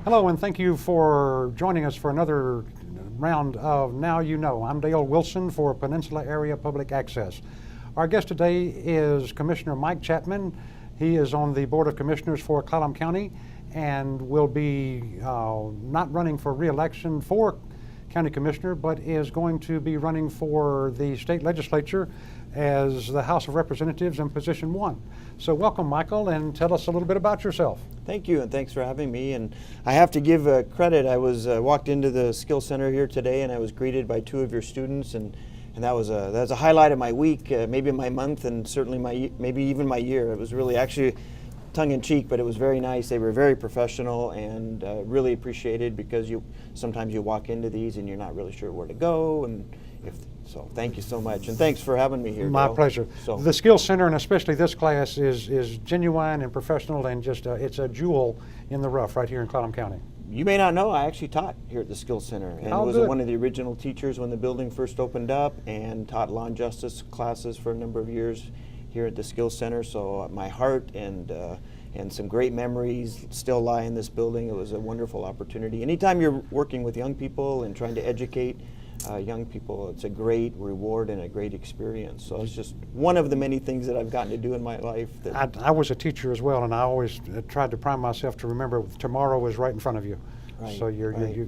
Hello, and thank you for joining us for another round of Now You Know. I'm Dale Wilson for Peninsula Area Public Access. Our guest today is Commissioner Mike Chapman. He is on the Board of Commissioners for Clallam County and will be not running for re-election for County Commissioner, but is going to be running for the state legislature as the House of Representatives in position 1. So welcome, Michael, and tell us a little bit about yourself. Thank you, and thanks for having me. And I have to give credit. I was walked into the Skill Center here today, and I was greeted by 2 of your students, and that was a highlight of my week, maybe my month, and certainly maybe even my year. It was really actually tongue-in-cheek, but it was very nice. They were very professional and really appreciated, because sometimes you walk into these and you're not really sure where to go, and so thank you so much, and thanks for having me here. My Bill. pleasure. So the Skills Center, and especially this class, is genuine and professional, and just it's a jewel in the rough right here in Clallam County. You may not know, I actually taught here at the Skills Center, and was good. One of the original teachers when the building first opened up, and taught law and justice classes for a number of years here at the Skills Center. So my heart and some great memories still lie in this building. It was a wonderful opportunity. Anytime you're working with young people and trying to educate young people, it's a great reward and a great experience. So it's just one of the many things that I've gotten to do in my life. I was a teacher as well, and I always tried to prime myself to remember tomorrow is right in front of you. Right, so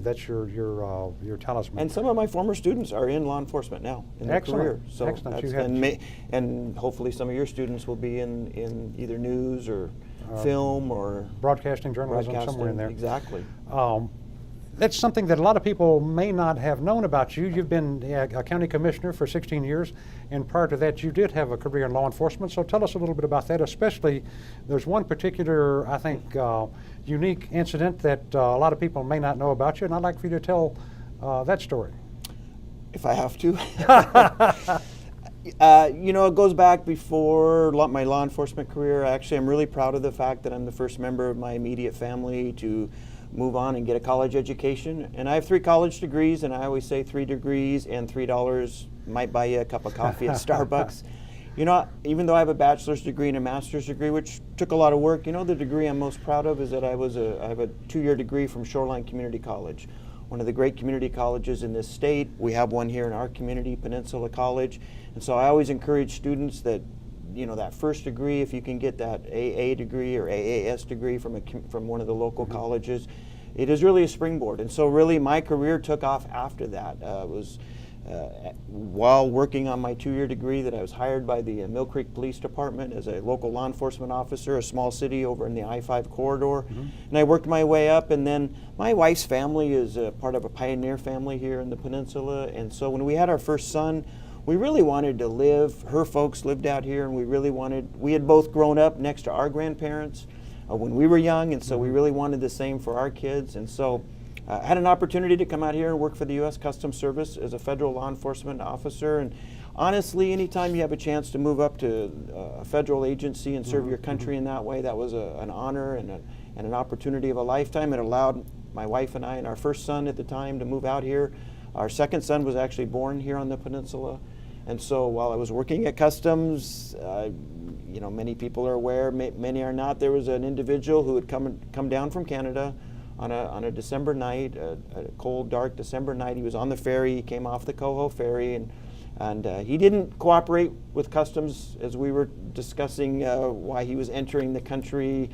that's your talisman. And some of my former students are in law enforcement now in their career. So excellent. And hopefully some of your students will be in either news or film or broadcasting journalism, somewhere in there. Exactly. That's something that a lot of people may not have known about you. You've been a county commissioner for 16 years, and prior to that you did have a career in law enforcement. So tell us a little bit about that, especially there's one particular, I think, unique incident that a lot of people may not know about you, and I'd like for you to tell that story. If I have to. You know, it goes back before my law enforcement career. Actually, I'm really proud of the fact that I'm the first member of my immediate family to move on and get a college education. And I have 3 college degrees, and I always say 3 degrees and $3 might buy you a cup of coffee at Starbucks. You know, even though I have a bachelor's degree and a master's degree, which took a lot of work, you know, the degree I'm most proud of is that I have a 2-year degree from Shoreline Community College, one of the great community colleges in this state. We have one here in our community, Peninsula College. And so I always encourage students that, you know, that first degree, if you can get that AA degree or AAS degree from one of the local colleges, it is really a springboard. And so really my career took off after that. While working on my 2-year degree, that I was hired by the Mill Creek Police Department as a local law enforcement officer, a small city over in the I-5 corridor. And I worked my way up, and then my wife's family is a part of a pioneer family here in the Peninsula. And so when we had our first son, we really wanted to live. Her folks lived out here, and we had both grown up next to our grandparents when we were young, and so we really wanted the same for our kids. And so I had an opportunity to come out here and work for the U.S. Customs Service as a federal law enforcement officer. And honestly, anytime you have a chance to move up to a federal agency and serve your country in that way, that was an honor and an opportunity of a lifetime. It allowed my wife and I and our first son at the time to move out here. Our second son was actually born here on the Peninsula. And so while I was working at Customs, you know, many people are aware, many are not, there was an individual who had come down from Canada on a December night, a cold, dark December night. He was on the ferry. He came off the Coho ferry, and he didn't cooperate with Customs as we were discussing why he was entering the country.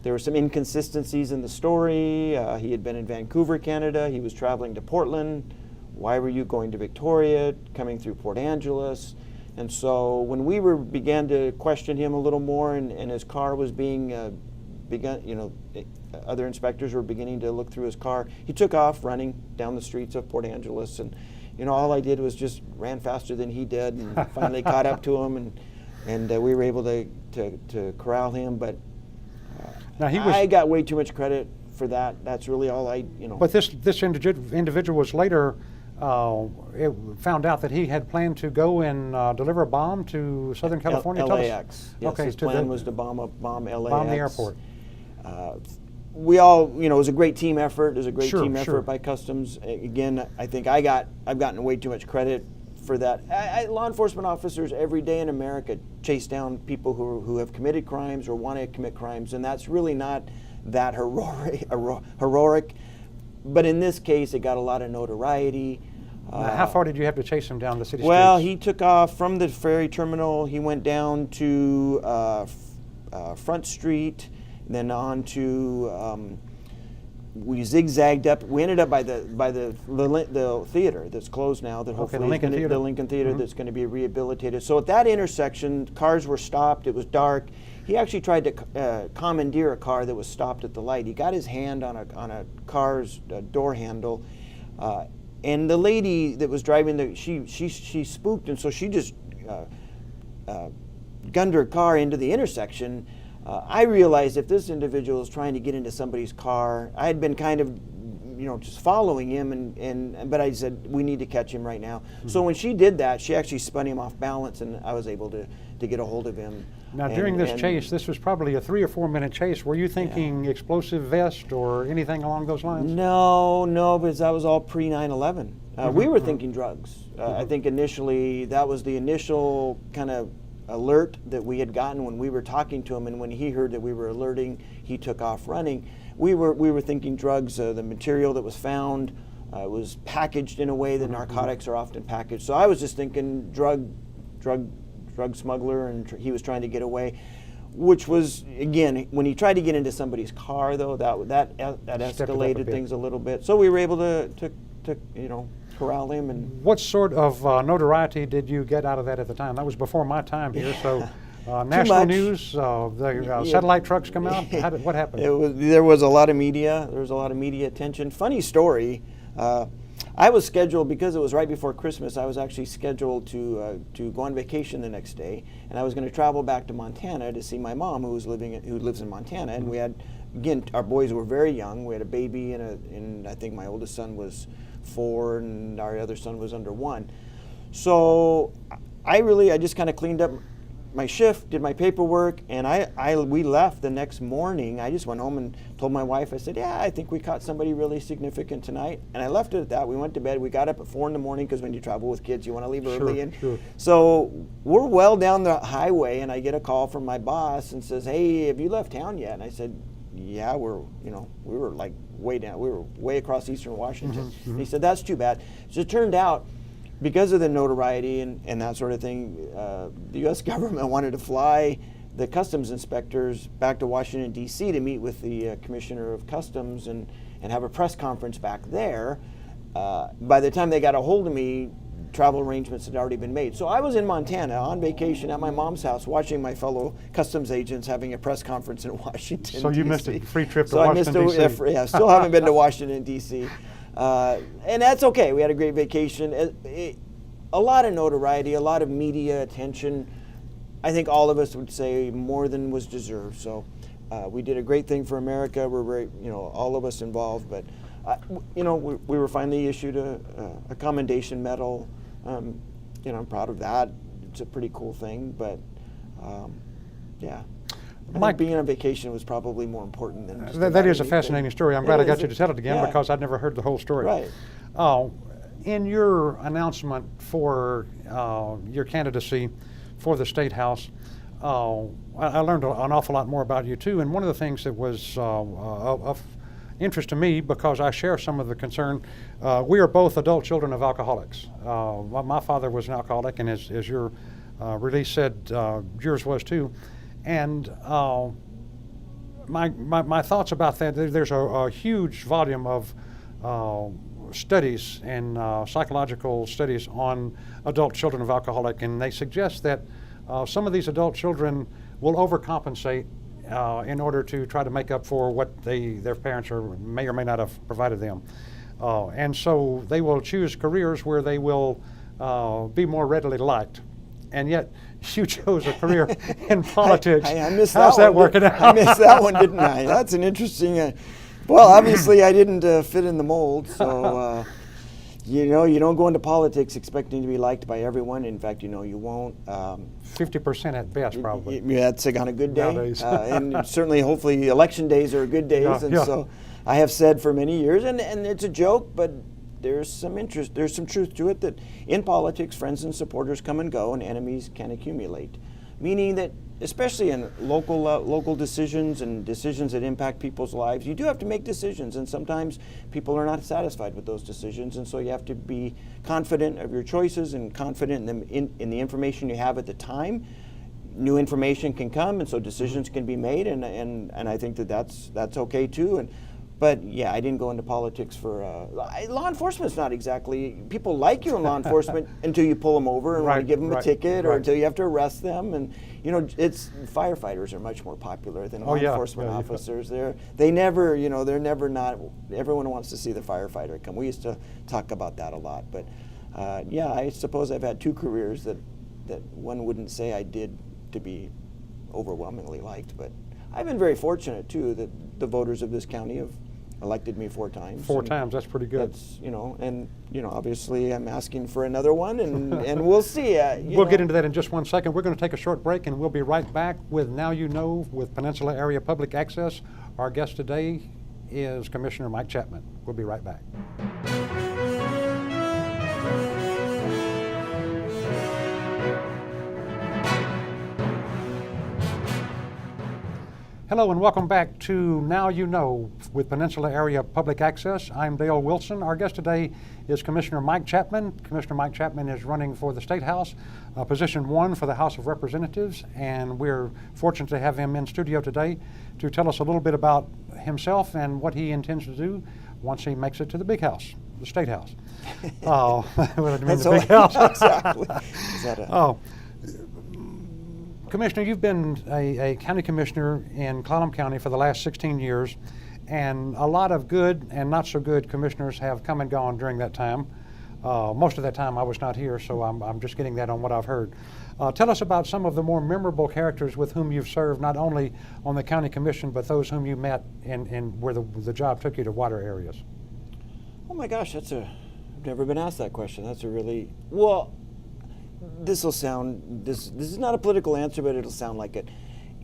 There were some inconsistencies in the story. He had been in Vancouver, Canada. He was traveling to Portland. Why were you going to Victoria, coming through Port Angeles? And so when we began to question him a little more, and his car was being you know, other inspectors were beginning to look through his car, he took off running down the streets of Port Angeles. And you know, all I did was just ran faster than he did, and finally caught up to him, and we were able to corral him. But now I got way too much credit for that. That's really all you know. But this individual was later found out that he had planned to go and deliver a bomb to Southern California. LAX. Yes, okay, his plan was to bomb LAX. Bomb the airport. We all, you know, it was a great team effort. It was a great team effort by Customs. Again, I think I've gotten way too much credit for that. Law enforcement officers every day in America chase down people who have committed crimes or want to commit crimes, and that's really not that heroic. But in this case, it got a lot of notoriety. Now, how far did you have to chase him down the city Well, streets? he took off from the ferry terminal. He went down to Front Street, then on to. We zigzagged up. We ended up by the theater that's closed now. That hopefully the Lincoln Theater that's going to be rehabilitated. So at that intersection, cars were stopped. It was dark. He actually tried to commandeer a car that was stopped at the light. He got his hand on a car's door handle, and the lady that was driving she spooked, and so she just gunned her car into the intersection. I realized if this individual is trying to get into somebody's car, I had been kind of, just following him, but I said, we need to catch him right now. Mm-hmm. So when she did that, she actually spun him off balance, and I was able to get a hold of him. Now, during this chase, this was probably a 3 or 4 minute chase. Were you thinking explosive vest or anything along those lines? No, because that was all pre 9/11. We were thinking drugs. I think initially that was the initial kind of alert that we had gotten when we were talking to him, and when he heard that we were alerting, he took off running. We were thinking drugs. The material that was found was packaged in a way that narcotics are often packaged. So I was just thinking drug smuggler, and he was trying to get away. Which was, again, when he tried to get into somebody's car, though, that escalated things a little bit. So we were able to corral him. And what sort of notoriety did you get out of that at the time? That was before my time here, so national news, the satellite trucks come out. What happened? There was a lot of media. There was a lot of media attention. Funny story. I was scheduled, because it was right before Christmas, I was actually scheduled to go on vacation the next day, and I was going to travel back to Montana to see my mom, who lives in Montana, and we had, again, our boys were very young. We had a baby, and I think my oldest son was 4, and our other son was under 1. So I just kind of cleaned up my shift, did my paperwork, and we left the next morning. I just went home and told my wife, I said, yeah, I think we caught somebody really significant tonight. And I left it at that. We went to bed. We got up at 4 in the morning, because when you travel with kids, you want to leave early. Sure. So we're well down the highway, and I get a call from my boss and says, hey, have you left town yet? And I said, yeah, we were like way down. We were way across eastern Washington. And he said, that's too bad. So it turned out, because of the notoriety and that sort of thing, the U.S. government wanted to fly the customs inspectors back to Washington, D.C. to meet with the Commissioner of Customs and have a press conference back there. By the time they got a hold of me, travel arrangements had already been made. So I was in Montana on vacation at my mom's house, watching my fellow customs agents having a press conference in Washington, So you DC. missed a free trip to Washington, D.C. Yeah, still haven't been to Washington, D.C. And that's okay. We had a great vacation. A lot of notoriety, a lot of media attention. I think all of us would say more than was deserved. So we did a great thing for America. We're very, all of us involved. But, we were finally issued a commendation medal. I'm proud of that. It's a pretty cool thing. But, yeah. Mike, being on vacation was probably more important than just that is a fascinating story. I'm glad I got you to tell it again, because I'd never heard the whole story. Right. In your announcement for your candidacy for the State House, I learned an awful lot more about you too. And one of the things that was of interest to me, because I share some of the concern, we are both adult children of alcoholics. My father was an alcoholic, and as your release said, yours was too. And my thoughts about that, there's a huge volume of studies and psychological studies on adult children of alcoholic, and they suggest that some of these adult children will overcompensate in order to try to make up for what their parents may or may not have provided them. And so they will choose careers where they will be more readily liked. And yet, you chose a career in politics. I missed How's that working out? I missed that one, didn't I? That's an interesting. Well, obviously, I didn't fit in the mold. So, you don't go into politics expecting to be liked by everyone. In fact, you won't. 50% at best, probably. Yeah, that's on a good day. Nowadays. And certainly, hopefully, election days are good days. So, I have said for many years, and it's a joke, but there's some truth to it, that in politics, friends and supporters come and go, and enemies can accumulate. meaning that especially in local decisions and decisions that impact people's lives, you do have to make decisions, and sometimes people are not satisfied with those decisions, and so you have to be confident of your choices and confident in the information you have at the time. New information can come, and so decisions can be made, and I think that's okay too. But yeah, I didn't go into politics for law enforcement's not exactly, people like you in law enforcement until you pull them over and want to give them a ticket, or until you have to arrest them. And you know, firefighters are much more popular than law enforcement officers. They never, you know, they're never not. Everyone wants to see the firefighter come. We used to talk about that a lot. But yeah, I suppose I've had two careers that one wouldn't say I did to be overwhelmingly liked, but I've been very fortunate too that the voters of this county have elected me 4 times. 4 times, that's pretty good. That's, you know, and you know, obviously I'm asking for another one, and we'll see. We'll get into that in just 1 second. We're going to take a short break, and we'll be right back with Now You Know with Peninsula Area Public Access. Our guest today is Commissioner Mike Chapman. We'll be right back. Hello and welcome back to Now You Know with Peninsula Area Public Access. I'm Dale Wilson. Our guest today is Commissioner Mike Chapman. Commissioner Mike Chapman is running for the State House, position 1 for the House of Representatives, and we're fortunate to have him in studio today to tell us a little bit about himself and what he intends to do once he makes it to the big house, the State House. Oh, what do I mean, the big house? Exactly. Oh. Commissioner, you've been a county commissioner in Clallam County for the last 16 years, and a lot of good and not so good commissioners have come and gone during that time. Most of that time I was not here, so I'm just getting that on what I've heard. Tell us about some of the more memorable characters with whom you've served, not only on the county commission, but those whom you met in where the job took you to water areas. Oh my gosh, I've never been asked that question. That's a really, well, this is not a political answer, but it'll sound like it.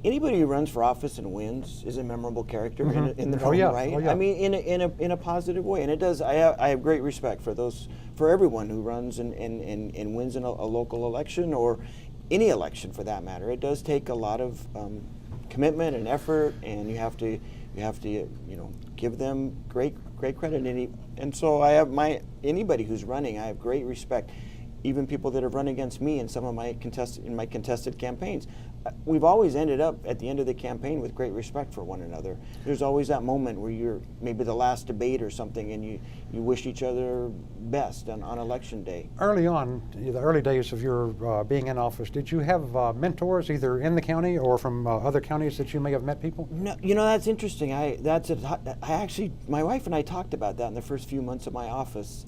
Anybody who runs for office and wins is a memorable character in their own right. I mean, in a positive way, and it does. I have great respect for everyone who runs and wins in a local election or any election for that matter. It does take a lot of commitment and effort, and you have to give them great credit. And so I have anybody who's running, I have great respect. Even people that have run against me in some of my contested campaigns. We've always ended up at the end of the campaign with great respect for one another. There's always that moment where you're maybe the last debate or something, and you wish each other best on election day. Early on, the early days of your being in office, did you have mentors either in the county or from other counties that you may have met people? No, you know, that's interesting. My wife and I talked about that in the first few months of my office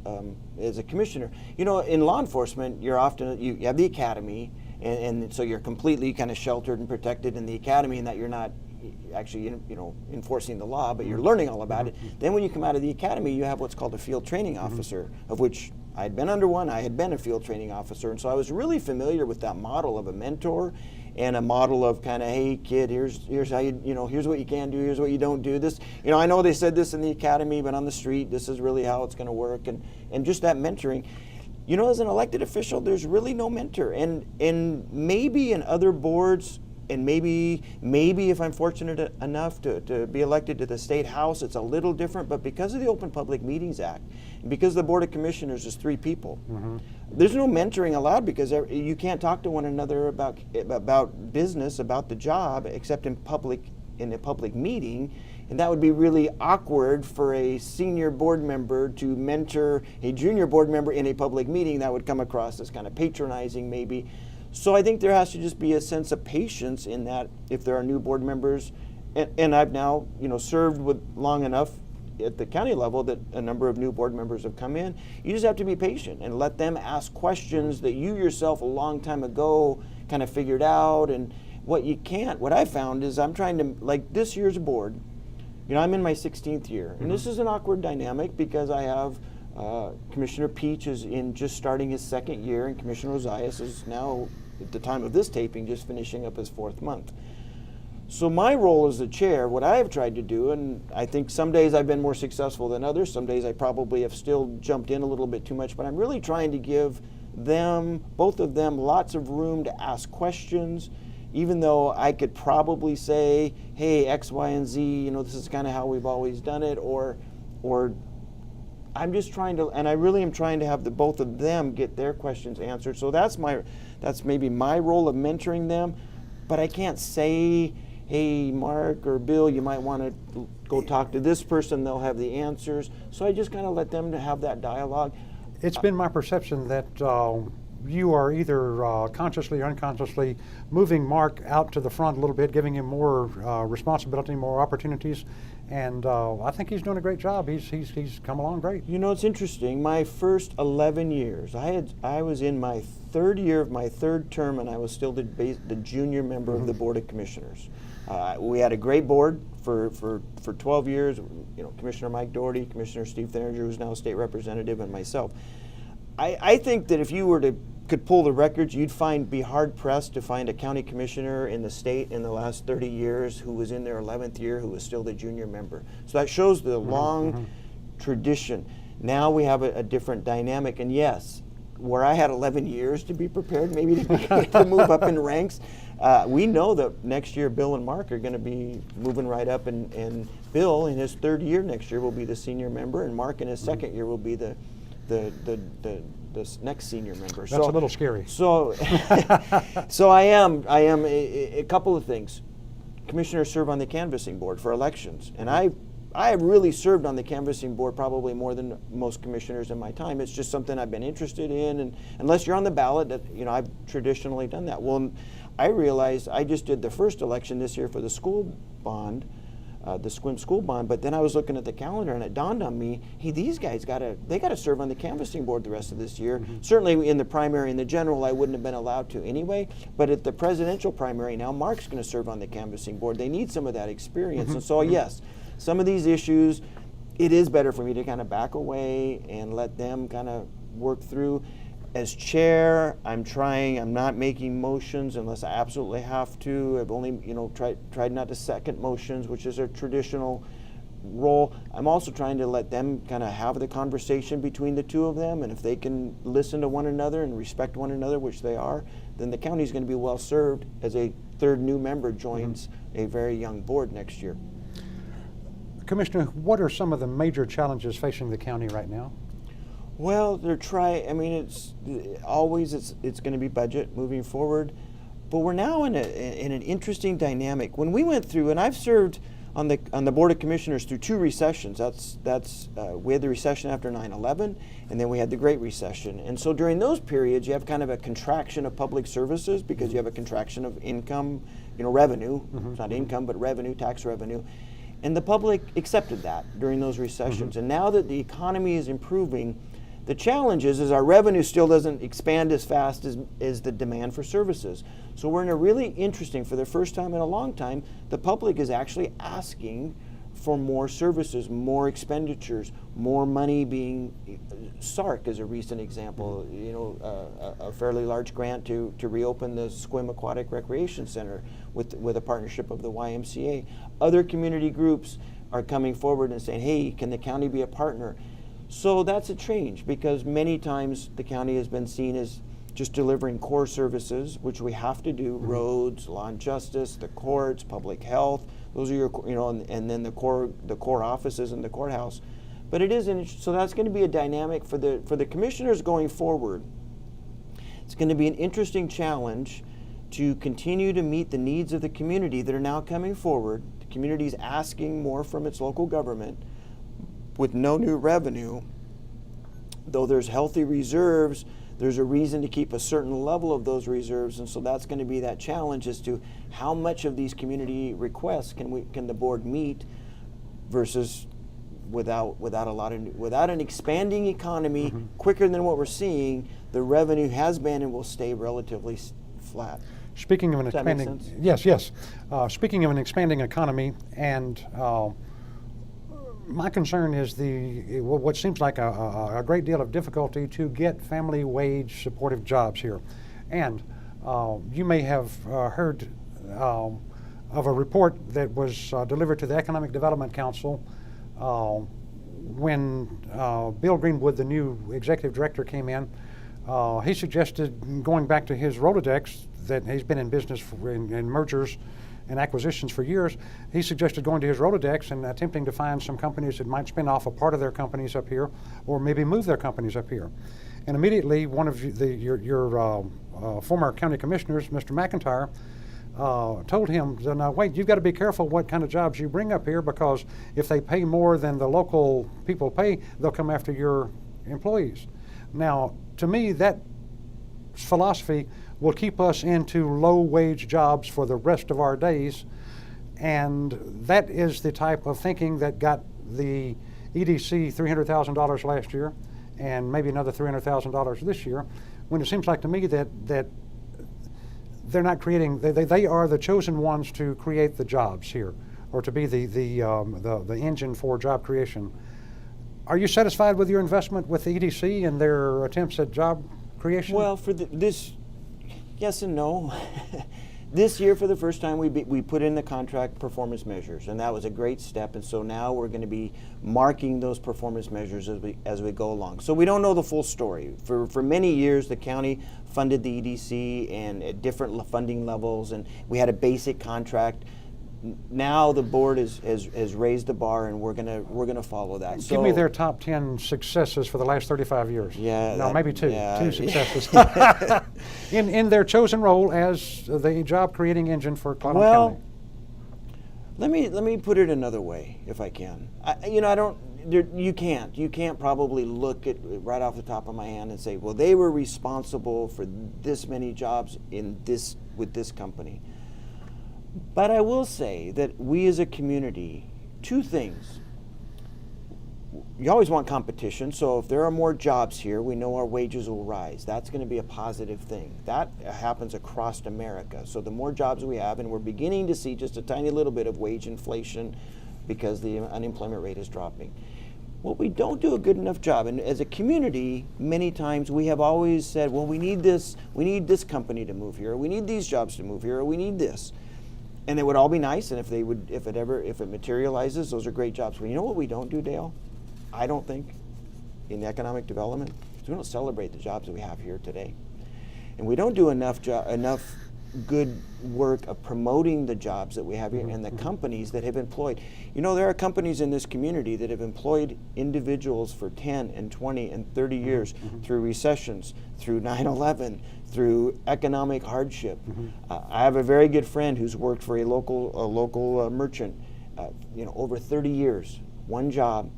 as a commissioner. You know, in law enforcement, you have the academy, and so you're completely kind of sheltered and protected in the academy, and that you're not actually enforcing the law, but you're learning all about it. Then when you come out of the academy, you have what's called a field training officer, of which I had been under one. I had been a field training officer, and so I was really familiar with that model of a mentor and a model of kind of, hey kid, here's how here's what you can do, here's what you don't do. This, I know they said this in the academy, but on the street, this is really how it's going to work, and just that mentoring. You know, as an elected official, there's really no mentor, and maybe in other boards, and maybe if I'm fortunate enough to be elected to the State House, it's a little different. But because of the Open Public Meetings Act, and because the Board of Commissioners is 3 people, there's no mentoring allowed, because you can't talk to one another about business, about the job, except in a public meeting. And that would be really awkward for a senior board member to mentor a junior board member in a public meeting. That would come across as kind of patronizing maybe. So I think there has to just be a sense of patience in that if there are new board members, and I've now served with long enough at the county level that a number of new board members have come in. You just have to be patient and let them ask questions that you yourself a long time ago kind of figured out. And what I found is I'm trying to, like this year's board, I'm in my 16th year, and this is an awkward dynamic because I have Commissioner Peach is just starting his 2nd year, and Commissioner Ozias is now, at the time of this taping, just finishing up his 4th month. So my role as the chair, what I have tried to do, and I think some days I've been more successful than others, some days I probably have still jumped in a little bit too much, but I'm really trying to give both of them, lots of room to ask questions even though I could probably say, hey, X, Y, and Z, you know, this is kind of how we've always done it, or I'm just trying to, and I really am trying to have the both of them get their questions answered. So that's maybe my role of mentoring them, but I can't say, hey, Mark or Bill, you might want to go talk to this person, they'll have the answers. So I just kind of let them to have that dialogue. It's been my perception that you are either consciously or unconsciously moving Mark out to the front a little bit, giving him more responsibility, more opportunities, and I think he's doing a great job. He's come along great. You know, it's interesting. My first 11 years, I was in my third year of my third term, and I was still the junior member of the Board of Commissioners. We had a great board for 12 years. You know, Commissioner Mike Doherty, Commissioner Steve Thinninger, who's now a state representative, and myself. I think that if you could pull the records, you'd be hard pressed to find a county commissioner in the state in the last 30 years who was in their 11th year who was still the junior member. So that shows the long tradition. Now we have a different dynamic, and yes, where I had 11 years to be prepared, maybe to move up in ranks, we know that next year Bill and Mark are going to be moving right up, and Bill in his third year next year will be the senior member, and Mark in his second year will be the next senior member. That's a little scary. So, so I am a couple of things. Commissioners serve on the canvassing board for elections, and I have really served on the canvassing board probably more than most commissioners in my time. It's just something I've been interested in, and unless you're on the ballot, that, you know, I've traditionally done that. Well, I realized I just did the first election this year for the school bond, the SQUIM school bond, but then I was looking at the calendar and it dawned on me, hey, these guys they gotta serve on the canvassing board the rest of this year. Certainly in the primary and the general I wouldn't have been allowed to anyway, but at the presidential primary now, Mark's gonna serve on the canvassing board. They need some of that experience. And so yes, some of these issues, it is better for me to kind of back away and let them kind of work through. As chair, I'm not making motions unless I absolutely have to. I've only, you know, tried not to second motions, which is a traditional role. I'm also trying to let them kind of have the conversation between the two of them, and if they can listen to one another and respect one another, which they are, then the county's going to be well served as a third new member joins a very young board next year. Commissioner, what are some of the major challenges facing the county right now? Well, it's always going to be budget moving forward, but we're now in an interesting dynamic. When we went through, and I've served on the Board of Commissioners through two recessions. We had the recession after 9/11, and then we had the Great Recession. And so during those periods, you have kind of a contraction of public services because you have a contraction of income, you know, revenue. It's not income, but revenue, tax revenue. And the public accepted that during those recessions. And now that the economy is improving, the challenge is our revenue still doesn't expand as fast as the demand for services. So we're in a really interesting, for the first time in a long time, the public is actually asking for more services, more expenditures, more money being, SARC is a recent example, you know, a fairly large grant to reopen the SQUIM Aquatic Recreation Center with a partnership of the YMCA. Other community groups are coming forward and saying, hey, can the county be a partner? So that's a change, because many times the county has been seen as just delivering core services, which we have to do, roads, law and justice, the courts, public health. Those are your, you know, and then the core offices in the courthouse. But it is, so that's going to be a dynamic for the commissioners going forward. It's going to be an interesting challenge to continue to meet the needs of the community that are now coming forward. The community is asking more from its local government with no new revenue. Though there's healthy reserves, there's a reason to keep a certain level of those reserves, and so that's going to be that challenge as to how much of these community requests can the board meet versus without an expanding economy quicker than what we're seeing. The revenue has been and will stay relatively flat. Speaking of an expanding, yes. Speaking of an expanding economy, and my concern is what seems like a great deal of difficulty to get family wage supportive jobs here. And you may have heard of a report that was delivered to the Economic Development Council when Bill Greenwood, the new executive director, came in. He suggested going back to his Rolodex that he's been in business in mergers and acquisitions for years. He suggested going to his Rolodex and attempting to find some companies that might spin off a part of their companies up here, or maybe move their companies up here. And immediately, one of your former county commissioners, Mr. McIntyre, told him, "Now wait, you've got to be careful what kind of jobs you bring up here, because if they pay more than the local people pay, they'll come after your employees." Now, to me, that philosophy will keep us into low-wage jobs for the rest of our days, and that is the type of thinking that got the EDC $300,000 last year, and maybe another $300,000 this year, when it seems like to me that they're not creating, they are the chosen ones to create the jobs here, or to be the engine for job creation. Are you satisfied with your investment with the EDC and their attempts at job creation? Well, for this, yes and no. This year, for the first time, we put in the contract performance measures, and that was a great step. And so now we're going to be marking those performance measures as we go along. So we don't know the full story. For many years, the county funded the EDC and at different funding levels, and we had a basic contract. Now the board has raised the bar, and we're gonna follow that. Give me their top 10 successes for the last 35 years. Yeah. No, maybe two. Yeah. Two successes. in their chosen role as the job creating engine for Clallam County. Let me put it another way, if I can. You can't probably look at right off the top of my hand and say, well, they were responsible for this many jobs with this company. But I will say that we as a community, two things. You always want competition, so if there are more jobs here, we know our wages will rise. That's going to be a positive thing. That happens across America. So the more jobs we have, and we're beginning to see just a tiny little bit of wage inflation because the unemployment rate is dropping. What we don't do a good enough job, and as a community, many times we have always said, well, we need this company to move here, or we need these jobs to move here, or we need this. And it would all be nice, and if it materializes, those are great jobs. But you know what we don't do, Dale? I don't think, in economic development, is we don't celebrate the jobs that we have here today. And we don't do enough good work of promoting the jobs that we have here and the companies that have employed. You know, there are companies in this community that have employed individuals for 10 and 20 and 30 years through recessions, through 9/11, through economic hardship. I have a very good friend who's worked for a local merchant, over 30 years. One job.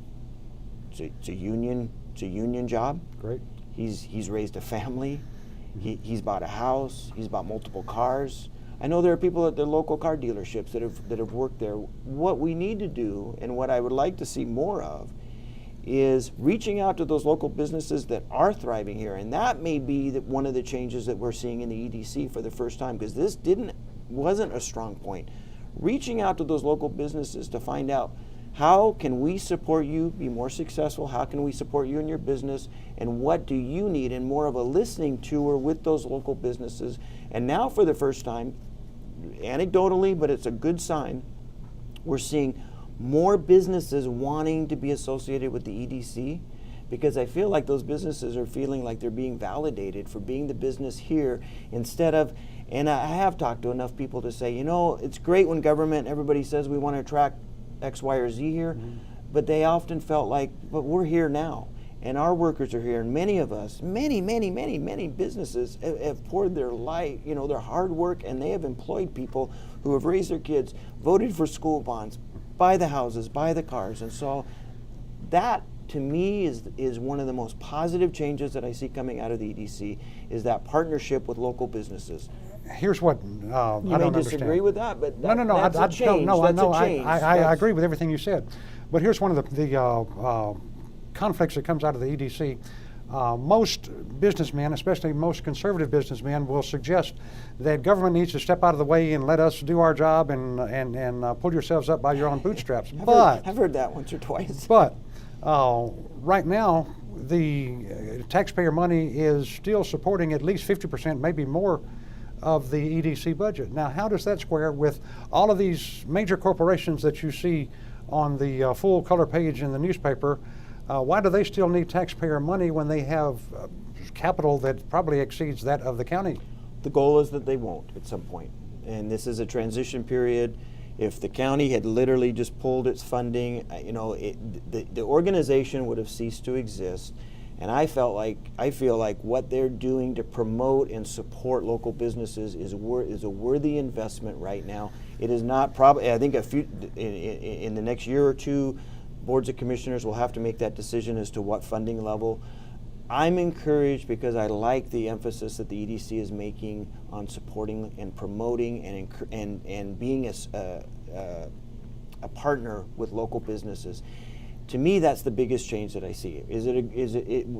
It's a union job. Great. He's raised a family. He's bought a house. He's bought multiple cars. I know there are people at the local car dealerships that have worked there. What we need to do, and what I would like to see more of, is reaching out to those local businesses that are thriving here, and that may be one of the changes that we're seeing in the EDC for the first time, because this wasn't a strong point. Reaching out to those local businesses to find out, how can we support you be more successful? How can we support you in your business? And what do you need? And more of a listening tour with those local businesses. And now for the first time, anecdotally, but it's a good sign, we're seeing more businesses wanting to be associated with the EDC, because I feel like those businesses are feeling like they're being validated for being the business here instead of, and I have talked to enough people to say, it's great when government, everybody says we want to attract X, Y, or Z here, but they often felt like, but we're here now, and our workers are here, and many of us, many businesses have poured their life, their hard work, and they have employed people who have raised their kids, voted for school bonds, buy the houses, buy the cars, and so that, to me, is one of the most positive changes that I see coming out of the EDC, is that partnership with local businesses. Here's what I don't disagree with that, but that's a change. I agree with everything you said. But here's one of the conflicts that comes out of the EDC. Most businessmen, especially most conservative businessmen, will suggest that government needs to step out of the way and let us do our job and pull yourselves up by your own bootstraps. I've heard that once or twice. But right now, the taxpayer money is still supporting at least 50%, maybe more, of the EDC budget. Now, how does that square with all of these major corporations that you see on the full color page in the newspaper? Why do they still need taxpayer money when they have capital that probably exceeds that of the county. The goal is that they won't at some point. And this is a transition period. If the county had literally just pulled its funding, the organization would have ceased to exist. And I feel like what they're doing to promote and support local businesses is a worthy investment right now. It is not probably. I think in the next year or two, boards of commissioners will have to make that decision as to what funding level. I'm encouraged because I like the emphasis that the EDC is making on supporting and promoting and being a partner with local businesses. To me, that's the biggest change that I see.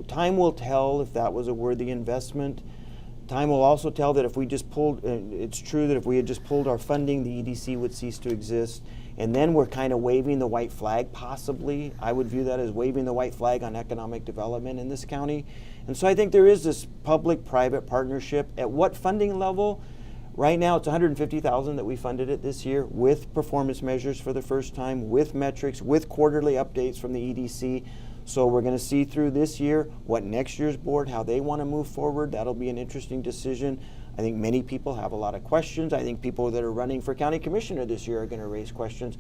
Time will tell if that was a worthy investment. Time will also tell that if we just pulled, it's true that if we had just pulled our funding, the EDC would cease to exist. And then we're kind of waving the white flag, possibly. I would view that as waving the white flag on economic development in this county. And so I think there is this public-private partnership. At what funding level? Right now, it's $150,000 that we funded it this year with performance measures for the first time, with metrics, with quarterly updates from the EDC. So we're going to see through this year what next year's board, how they want to move forward. That'll be an interesting decision. I think many people have a lot of questions. I think people that are running for county commissioner this year are going to raise questions.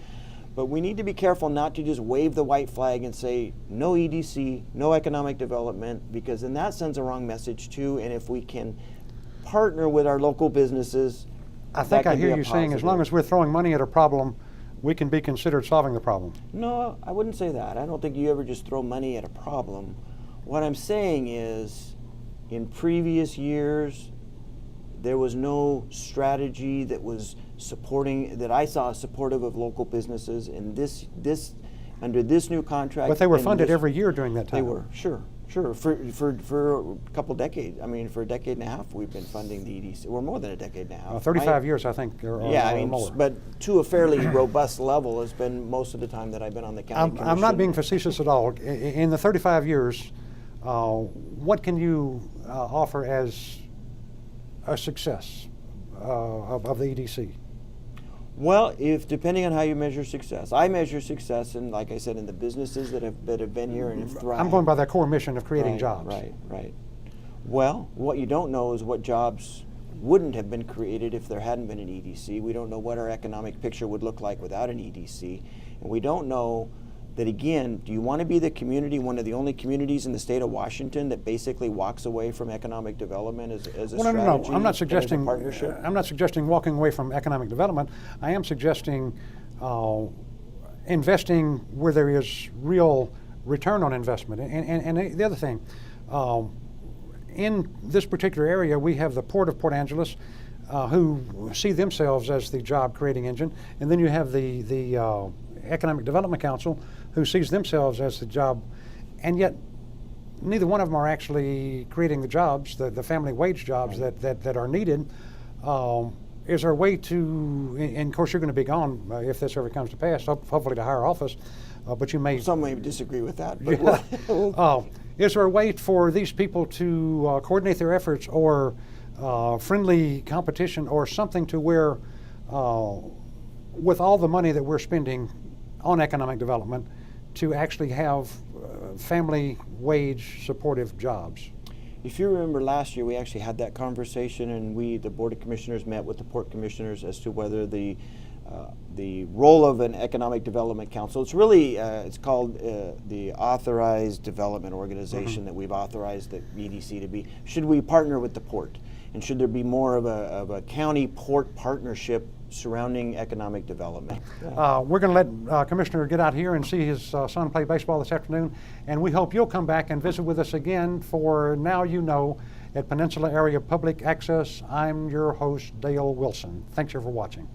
But we need to be careful not to just wave the white flag and say no EDC, no economic development, because then that sends a wrong message too. And if we can partner with our local businesses, I think I hear you saying as long as we're throwing money at a problem, we can be considered solving the problem. No, I wouldn't say that. I don't think you ever just throw money at a problem. What I'm saying is, in previous years, there was no strategy that was supporting, that I saw supportive of local businesses. And under this new contract. But they were funded every year during that time. They were, sure. For a couple decades. I mean, for a decade and a half, we've been funding the EDC. We're more than a decade and a half. 35 years, I think. More. But to a fairly robust level has been most of the time that I've been on the county commission. I'm not being facetious at all. In the 35 years, what can you offer as a success of the EDC? Well, depending on how you measure success, I measure success, and like I said, in the businesses that have been here and have thrived. I'm going by that core mission of creating jobs. Right. Well, what you don't know is what jobs wouldn't have been created if there hadn't been an EDC. We don't know what our economic picture would look like without an EDC, and we don't know that, again, do you want to be the community, one of the only communities in the state of Washington that basically walks away from economic development as a strategy? No. I'm not suggesting partnership. I'm not suggesting walking away from economic development. I am suggesting investing where there is real return on investment. And the other thing, in this particular area, we have the Port of Port Angeles, who see themselves as the job-creating engine, and then you have the Economic Development Council, who sees themselves as the job, and yet neither one of them are actually creating the jobs, the family wage jobs that are needed. Is there a way to, and of course you're going to be gone if this ever comes to pass, hopefully to higher office, but you may... Some may disagree with that. But is there a way for these people to coordinate their efforts, or friendly competition, or something to where, with all the money that we're spending on economic development, to actually have family wage supportive jobs? If you remember last year, we actually had that conversation, and the Board of Commissioners met with the Port Commissioners as to whether the role of an Economic Development Council, it's really, it's called the Authorized Development Organization that we've authorized the EDC to be. Should we partner with the Port? And should there be more of a county-port partnership surrounding economic development? We're going to let Commissioner get out here and see his son play baseball this afternoon, and we hope you'll come back and visit with us again for Now You Know at Peninsula Area Public Access. I'm your host, Dale Wilson. Thanks for watching.